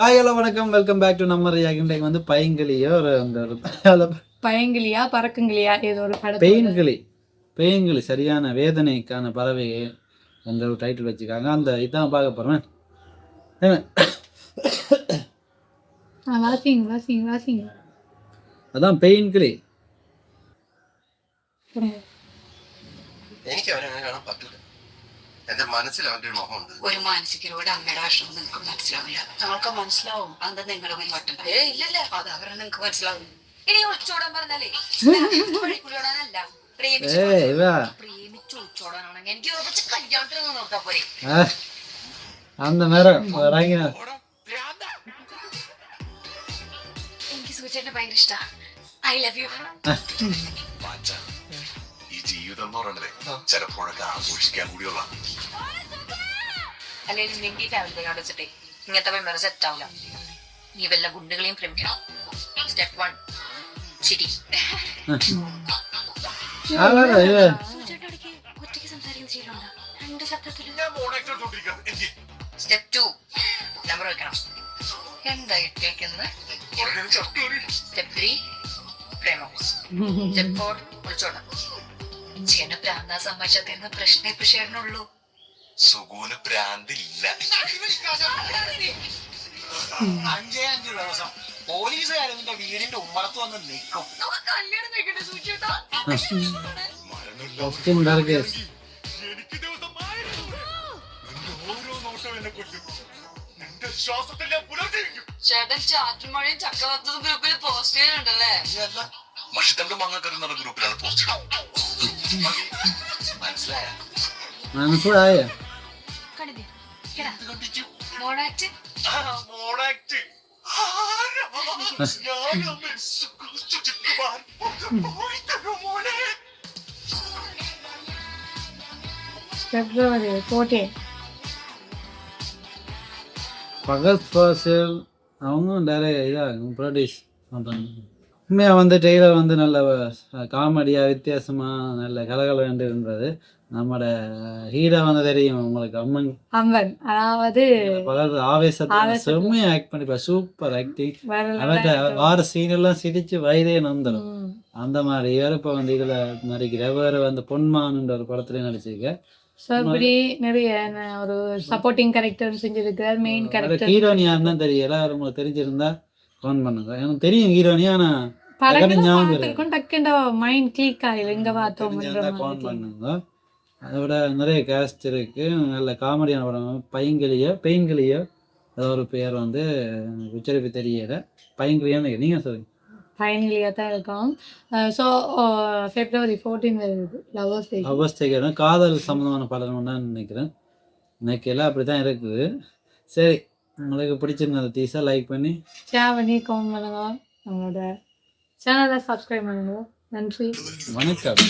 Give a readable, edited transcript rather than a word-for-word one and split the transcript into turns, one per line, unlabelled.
Hi hello வணக்கம் welcome back to நம்ம react வந்து பையங்கிளியோ
பையங்கிளியா பறக்குங்கிளியா ஏதோ ஒரு
பெயின்கிளி சரியான வேதனைக்கான பறவை அந்த ஒரு டைட்டில் வச்சுக்காங்க. அந்த இதான் பார்க்க போகிறேன்.
வாசிங்க
அதான் பெயின்கிளி.
എനിക്ക് അവനെ കാണാൻ പറ്റൂല. എന്റെ മനസ്സിൽ അവന്റെ ഒരു മുഖമുണ്ട്.
ഒരു മാനസികരോട് അമ്മയുടെ വിഷമം നിങ്ങൾക്ക് മനസ്സിലാവില്ല. ഞങ്ങൾക്ക് മനസ്സിലാവും. അതെന്താ നിങ്ങളുടെ മുന്നിൽ വട്ടണ്ട? ഇല്ലല്ല, അത് അവരെ നിങ്ങൾക്ക് മനസ്സിലാവും. ഇനി ഒളിച്ചോടാൻ പറഞ്ഞാലേ വഴിക്കുള്ളിയോടാനല്ല, പ്രേമിച്ച് ഒളിച്ചോടാനാണെങ്കിൽ എനിക്ക് ഉറപ്പിച്ച് കല്യാണത്തിന് നോക്കാ പോരെ. എനിക്ക് സൂചിച്ചേട്ടനെ ഭയങ്കര ഇഷ്ടാ. I love you.
ഈ ജീവിതം എന്ന് പറയണതേ ചിലപ്പോഴൊക്കെ ആഘോഷിക്കാൻ കൂടിയുള്ള
അല്ലെങ്കിൽ നിന്റെ ഫാമിലിയോട് വെച്ചിട്ടേ ഇങ്ങനത്തെ മെമ്മറി സെറ്റ് ആവില്ല. നീ വല്ല ഗുണ്ടുകളെയും പ്രേമിക്കണം. സ്റ്റെപ്പ് 1 ചിരി. ഒറ്റയ്ക്ക് സംസാരിക്കുന്ന ശീലമുണ്ടോ? 2 ശബ്ദത്തില്. സ്റ്റെപ്പ് 2 നമ്പർ വെക്കണം. എന്താ ഇട്ടേക്കുന്നത്? സ്റ്റെപ്പ് 3 പ്രേമം. സ്റ്റെപ്പ് 4 ഒളിച്ചോടം. ചേട്ടന് പ്രാന്താ സമ്മതിച്ചാൽ പ്രശ്നം ഇപ്പൊ ചേട്ടനുള്ളൂ.
സുഗുന് പ്രാന്തില്ല.
5 ദിവസം പോലീസുകാരെ നിന്റെ വീടിന്റെ ഉമ്മറത്ത് വന്ന് നിൽക്കും.
കല്യാണം കഴിക്കട്ടെ സൂചിയേട്ടാ.
എനിക്ക് ദിവസമായിരുന്നു. നിന്റെ ഓരോ നോട്ടം എന്നെ കൊല്ലും. നിന്റെ ശ്വാസത്തിൽ ഞാൻ പുലർത്തിയിരിക്കും.
ചേട്ടൻ ചാറ്റും മഴയും ചക്കവത്തത് ഗ്രൂപ്പിൽ പോസ്റ്റ് ചെയ്യുന്നുണ്ടല്ലേ?
മഷിത്തണ്ട് മാങ്ങക്കറി എന്ന ഗ്രൂപ്പിലാണ് പോസ്റ്റ്.
മനസ്സിലായ
February 14.
பகத் ஃபாசில் அவங்களும் நிறைய இதாக ப்ரொடியூஸ் பண்ணுறாங்க. உண்மையாக வந்து டெய்லர் வந்து நல்ல காமெடியாக வித்தியாசமாக நல்ல கலகலன்னு இருந்தது. நம்மட ஹீரோ வந்து தெரியும் உங்களுக்கு, அம்மன். அதாவது ஆவேசத்தை செம்மையா ஆக்ட் பண்ணிப்பா. Super acting. அவர்கிட்ட வார சீன் எல்லாம் சிரிச்சு வயதே நந்துடும். அந்த மாதிரி இவர் இப்போ வந்து இதுல நடிக்கிற வேற வந்து பொன்மான்ன்ற ஒரு படத்துல நடிச்சிருக்க.
இப்படி நிறைய ஒரு சப்போர்ட்டிங் கேரக்டர் செஞ்சிருக்கார். மெயின் கேரக்டர்
ஹீரோனி யாருன்னா தெரியல. உங்களுக்கு தெரிஞ்சிருந்தா ஃபோன் பண்ணுங்க. எனக்கு தெரியும் ஹீரோனி, ஆனா
டக்குண்ட மைண்ட் கிளிக் ஆயில இங்க பார்த்தோம்.
ஃபோன் பண்ணுங்க. அதோட நிறைய கேஸ்ட் இருக்கு. நல்ல காமெடியான படம். பெயின்கிளியோ ஏதோ ஒரு பேர் வந்து உச்சரிப்பு தெரியல. பையன்கிளியான்னு நீங்க சொல்லுங்க.
பையன்கிளியா தான் இருக்கும். ஸோ February 14 வருது. லவ்வர்ஸ் டே
காதல் சம்மந்தமான படம் தான் நினைக்கிறேன். நினைக்கல அப்படி தான் இருக்குது. சரி, உங்களுக்கு பிடிச்சிருந்த டீஸை லைக் பண்ணி
ஷேர் பண்ணி கமெண்ட் பண்ணுங்க. நம்மளோட சேனலை சப்ஸ்கிரைப் பண்ணுங்க. நன்றி,
வணக்கம்.